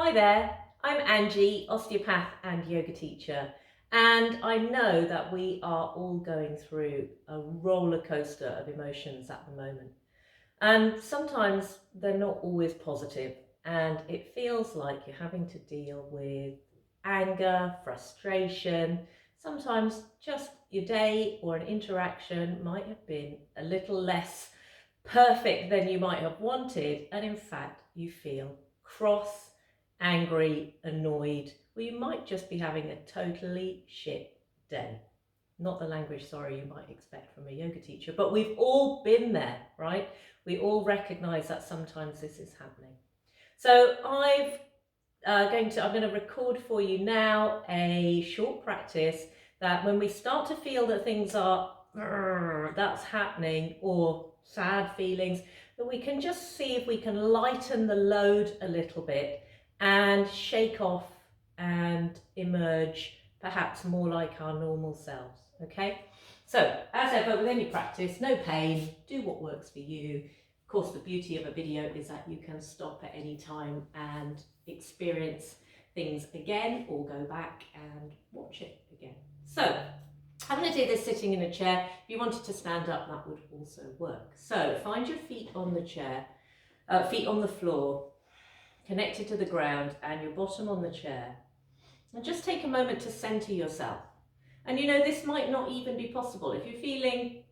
Hi there, I'm Angie, osteopath and yoga teacher, and I know that we are all going through a roller coaster of emotions at the moment. And sometimes they're not always positive, and it feels like you're having to deal with anger, frustration. Sometimes just your day or an interaction might have been a little less perfect than you might have wanted, and in fact, you feel cross, angry, annoyed, or you might just be having a totally shit day. Not the language, sorry, you might expect from a yoga teacher, but we've all been there, right? We all recognize that sometimes this is happening. So I'm going to record for you now a short practice that when we start to feel that things are that's happening, or sad feelings, that we can just see if we can lighten the load a little bit and shake off and emerge perhaps more like our normal selves. Okay, so as ever with any practice, no pain, do what works for you. Of course, the beauty of a video is that you can stop at any time and experience things again, or go back and watch it again. So I'm going to do this sitting in a chair. If you wanted to stand up, that would also work. So find your feet on the chair, feet on the floor, connected to the ground, and your bottom on the chair. And just take a moment to center yourself. And you know, this might not even be possible. If you're feeling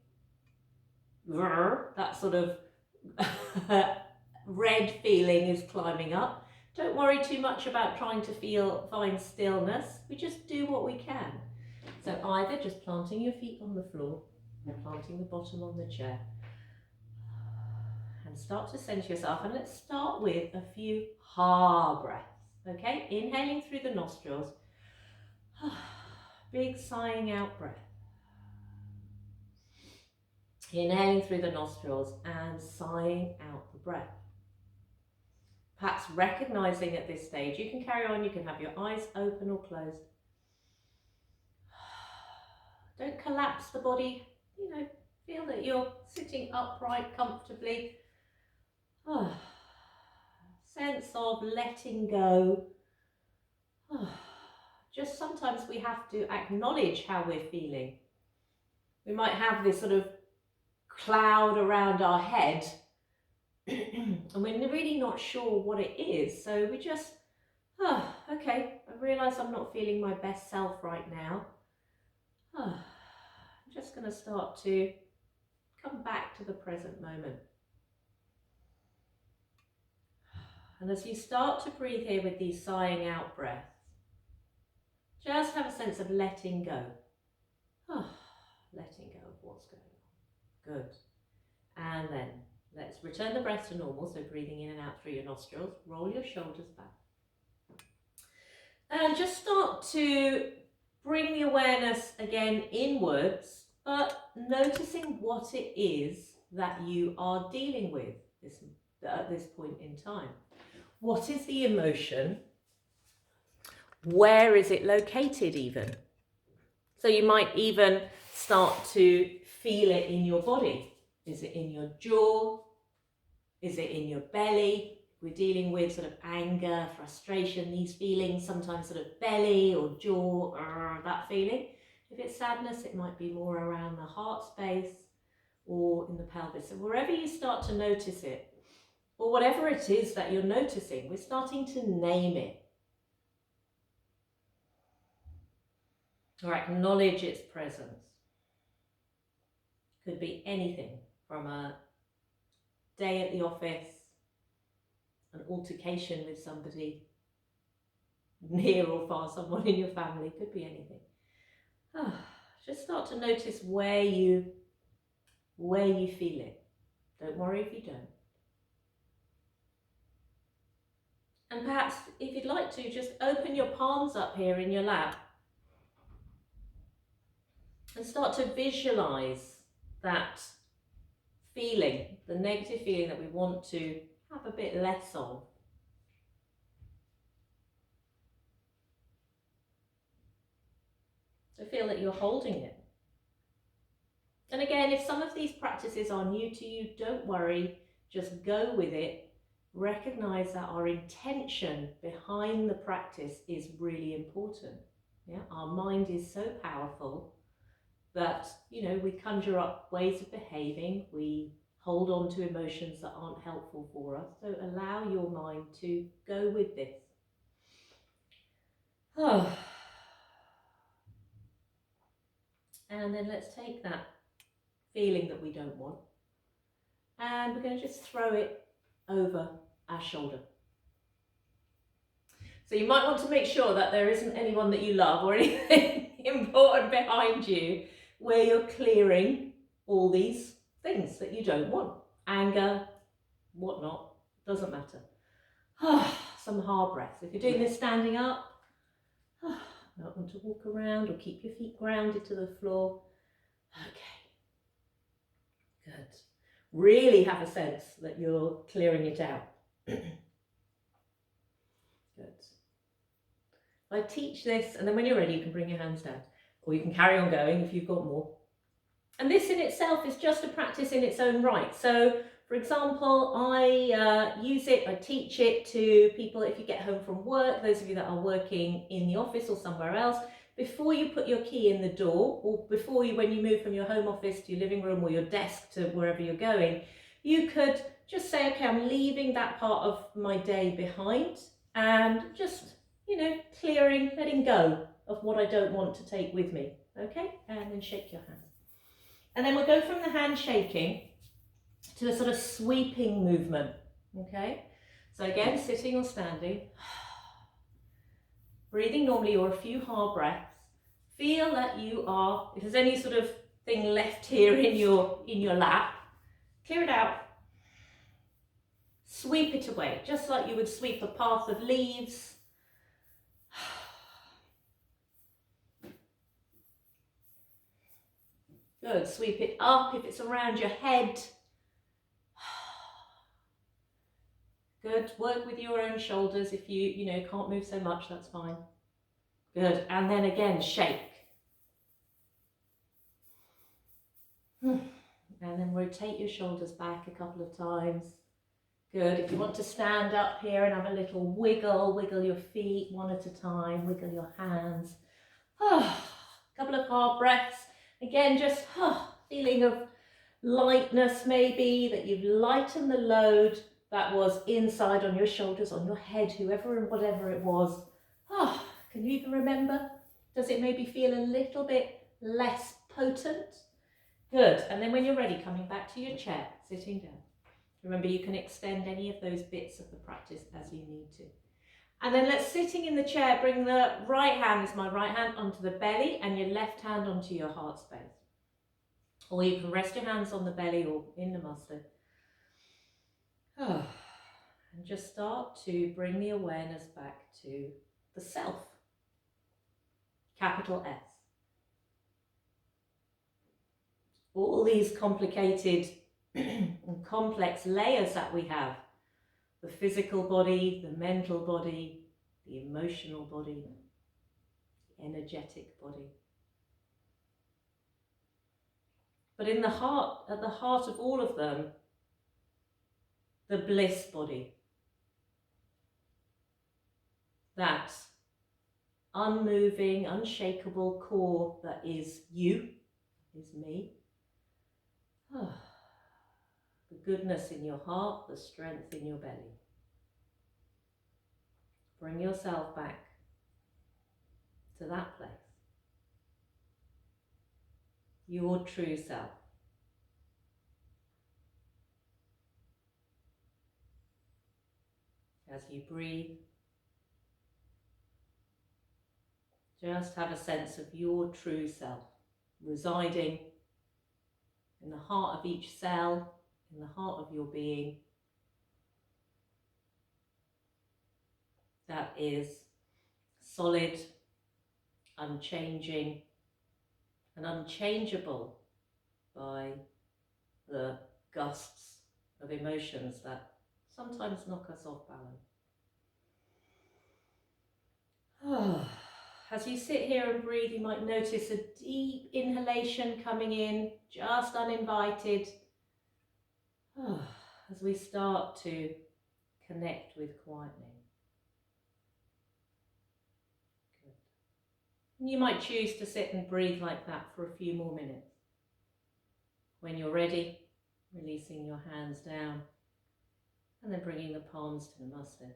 that sort of red feeling is climbing up, don't worry too much about trying to find stillness. We just do what we can. So either just planting your feet on the floor or planting the bottom on the chair. And start to center yourself. And let's start with a few ha breaths. Okay, inhaling through the nostrils. Big sighing out breath. Inhaling through the nostrils and sighing out the breath. Perhaps recognizing at this stage, you can carry on, you can have your eyes open or closed. Don't collapse the body, you know, feel that you're sitting upright comfortably. Sense of letting go. Just sometimes we have to acknowledge how we're feeling. We might have this sort of cloud around our head and we're really not sure what it is. So we just, okay, I realise I'm not feeling my best self right now. I'm just going to start to come back to the present moment. And as you start to breathe here with these sighing out breaths, just have a sense of letting go. Letting go of what's going on. Good. And then let's return the breath to normal. So breathing in and out through your nostrils. Roll your shoulders back. And just start to bring the awareness again inwards, but noticing what it is that you are dealing with at this point in time. What is the emotion? Where is it located even? So you might even start to feel it in your body. Is it in your jaw? Is it in your belly? We're dealing with sort of anger, frustration, these feelings, sometimes sort of belly or jaw, that feeling. If it's sadness, it might be more around the heart space or in the pelvis. So wherever you start to notice it, or whatever it is that you're noticing, we're starting to name it. Or acknowledge its presence. Could be anything from a day at the office, an altercation with somebody, near or far, someone in your family, could be anything. Just start to notice where you feel it. Don't worry if you don't. And perhaps if you'd like to, just open your palms up here in your lap and start to visualize that feeling, the negative feeling that we want to have a bit less of. So feel that you're holding it. And again, if some of these practices are new to you, don't worry, just go with it. recognize that our intention behind the practice is really important. Yeah, our mind is so powerful that, we conjure up ways of behaving, we hold on to emotions that aren't helpful for us. So allow your mind to go with this. Oh. And then let's take that feeling that we don't want, and we're going to just throw it over our shoulder. So you might want to make sure that there isn't anyone that you love or anything important behind you where you're clearing all these things that you don't want. Anger, whatnot, doesn't matter. Some hard breaths. If you're doing this standing up, might want to walk around or keep your feet grounded to the floor. Okay, good. Really have a sense that you're clearing it out. Good. I teach this, and then when you're ready, you can bring your hands down, or you can carry on going if you've got more. And this in itself is just a practice in its own right. So, for example, I use it, I teach it to people if you get home from work, those of you that are working in the office or somewhere else, before you put your key in the door, or before you, when you move from your home office to your living room or your desk to wherever you're going, you could just say, okay, I'm leaving that part of my day behind, and just, clearing, letting go of what I don't want to take with me, okay? And then shake your hand. And then we'll go from the hand shaking to a sort of sweeping movement, okay? So again, sitting or standing, breathing normally, or a few hard breaths. Feel that you are, if there's any sort of thing left here in your lap, clear it out. Sweep it away, just like you would sweep a path of leaves. Good, sweep it up if it's around your head. Good, work with your own shoulders. If you can't move so much, that's fine. Good, and then again, shake. And then rotate your shoulders back a couple of times. Good, if you want to stand up here and have a little wiggle your feet one at a time, wiggle your hands. A couple of hard breaths. Again, just feeling of lightness maybe, that you've lightened the load that was inside on your shoulders, on your head, whoever and whatever it was. Can you even remember? Does it maybe feel a little bit less potent? Good, and then when you're ready, coming back to your chair, sitting down. Remember, you can extend any of those bits of the practice as you need to. And then let's, sitting in the chair, bring the right hand, this is my right hand, onto the belly and your left hand onto your heart space. Or you can rest your hands on the belly or in Namaste. And just start to bring the awareness back to the self. Capital S. All these complicated and complex layers that we have. The physical body, the mental body, the emotional body, the energetic body. But in the heart, at the heart of all of them, the bliss body. That unmoving, unshakable core that is you, is me. The goodness in your heart, the strength in your belly. Bring yourself back to that place. Your true self. As you breathe, just have a sense of your true self residing in the heart of each cell, in the heart of your being. That is solid, unchanging, and unchangeable by the gusts of emotions that sometimes knock us off balance. As you sit here and breathe, you might notice a deep inhalation coming in, just uninvited. As we start to connect with quietening. Good. And you might choose to sit and breathe like that for a few more minutes. When you're ready, releasing your hands down and then bringing the palms to Namaste.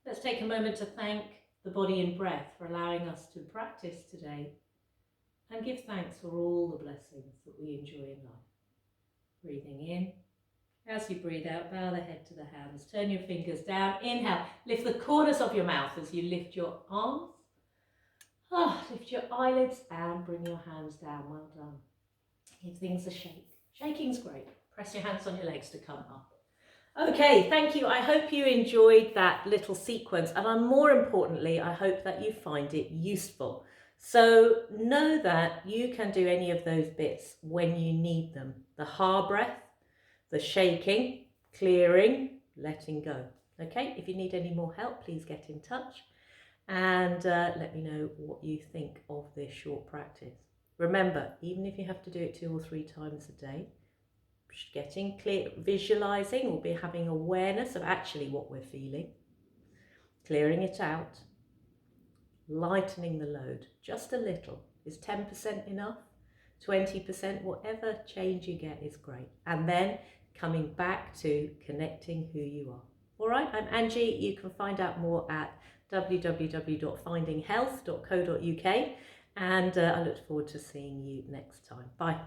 Let's take a moment to thank the body and breath for allowing us to practice today and give thanks for all the blessings that we enjoy in life. Breathing in. As you breathe out, bow the head to the hands, turn your fingers down, inhale, lift the corners of your mouth as you lift your arms. Lift your eyelids and bring your hands down, well done. Give things a shake. Shaking's great. Press your hands on your legs to come up. Okay, thank you. I hope you enjoyed that little sequence, and more importantly, I hope that you find it useful. So know that you can do any of those bits when you need them. The ha breath, the shaking, clearing, letting go. Okay, if you need any more help, please get in touch and let me know what you think of this short practice. Remember, even if you have to do it 2 or 3 times a day, getting clear, visualizing, or be having awareness of actually what we're feeling, clearing it out, lightening the load just a little. Is 10% enough? 20%? Whatever change you get is great. And then coming back to connecting who you are. All right, I'm Angie. You can find out more at www.findinghealth.co.uk, and I look forward to seeing you next time. Bye.